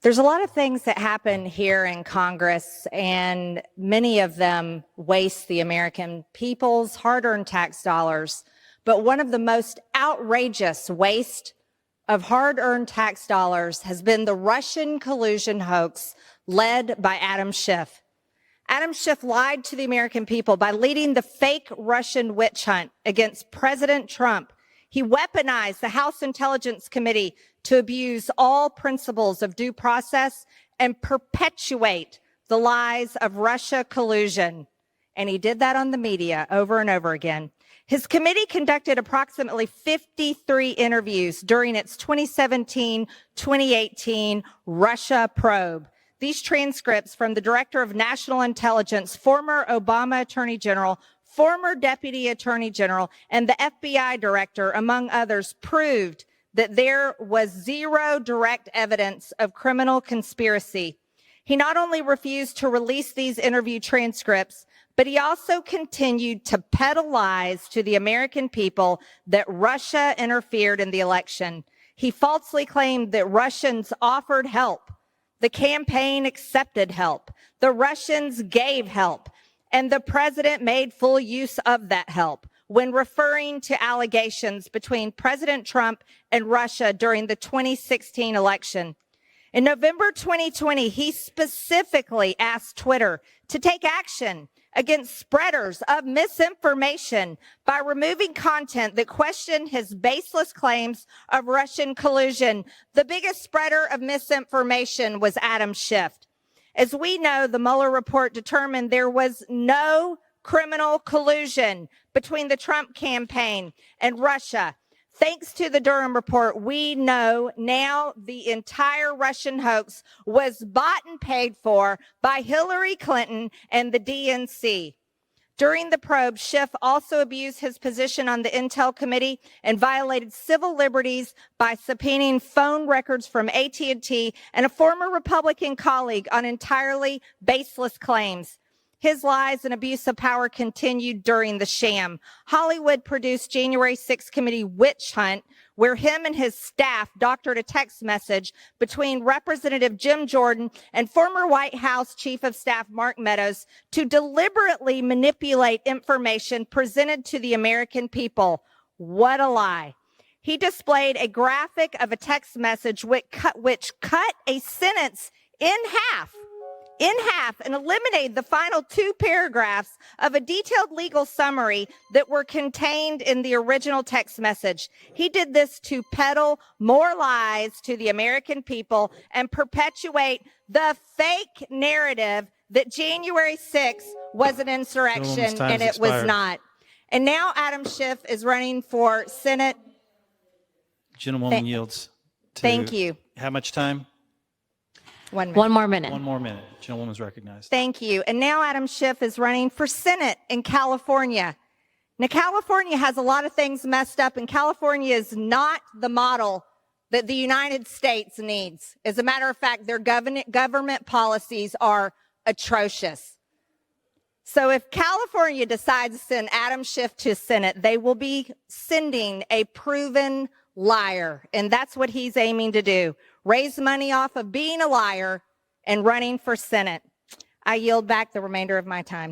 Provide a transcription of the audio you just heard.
There's a lot of things that happen here in Congress, and many of them waste the American people's hard-earned tax dollars. But one of the most outrageous waste of hard-earned tax dollars has been the Russian collusion hoax led by Adam Schiff. Adam Schiff lied to the American people by leading the fake Russian witch hunt against President Trump. He weaponized the House Intelligence Committee to abuse all principles of due process and perpetuate the lies of Russia collusion. And he did that on the media over and over again. His committee conducted approximately 53 interviews during its 2017-2018 Russia probe. These transcripts from the Director of National Intelligence, former Obama Attorney General, former Deputy Attorney General, and the FBI Director, among others, proved that there was zero direct evidence of criminal conspiracy. He not only refused to release these interview transcripts, but he also continued to peddle lies to the American people that Russia interfered in the election. He falsely claimed that Russians offered help. The campaign accepted help. The Russians gave help. And the president made full use of that help when referring to allegations between President Trump and Russia during the 2016 election. In November 2020, he specifically asked Twitter to take action against spreaders of misinformation by removing content that questioned his baseless claims of Russian collusion. The biggest spreader of misinformation was Adam Schiff. As we know, the Mueller report determined there was no criminal collusion between the Trump campaign and Russia. Thanks to the Durham report, we know now the entire Russian hoax was bought and paid for by Hillary Clinton and the DNC. During the probe, Schiff also abused his position on the Intel Committee and violated civil liberties by subpoenaing phone records from AT&T and a former Republican colleague on entirely baseless claims. His lies and abuse of power continued during the sham. Hollywood produced January 6th committee witch hunt, where him and his staff doctored a text message between Representative Jim Jordan and former White House Chief of Staff Mark Meadows to deliberately manipulate information presented to the American people. What a lie. He displayed a graphic of a text message which cut a sentence in half and eliminated the final two paragraphs of a detailed legal summary that were contained in the original text message. He did this to peddle more lies to the American people and perpetuate the fake narrative that January 6th was an insurrection, and it was not. And now Adam Schiff is running for Senate. Gentlewoman yields to. Thank you. How much time? 1 minute. One more minute. 1 more minute. Gentlewoman's recognized. Thank you. And now Adam Schiff is running for Senate in California. Now, California has a lot of things messed up, and California is not the model that the United States needs. As a matter of fact, their government policies are atrocious. So if California decides to send Adam Schiff to Senate, they will be sending a proven liar, and that's what he's aiming to do. Raise money off of being a liar and running for Senate. I yield back the remainder of my time.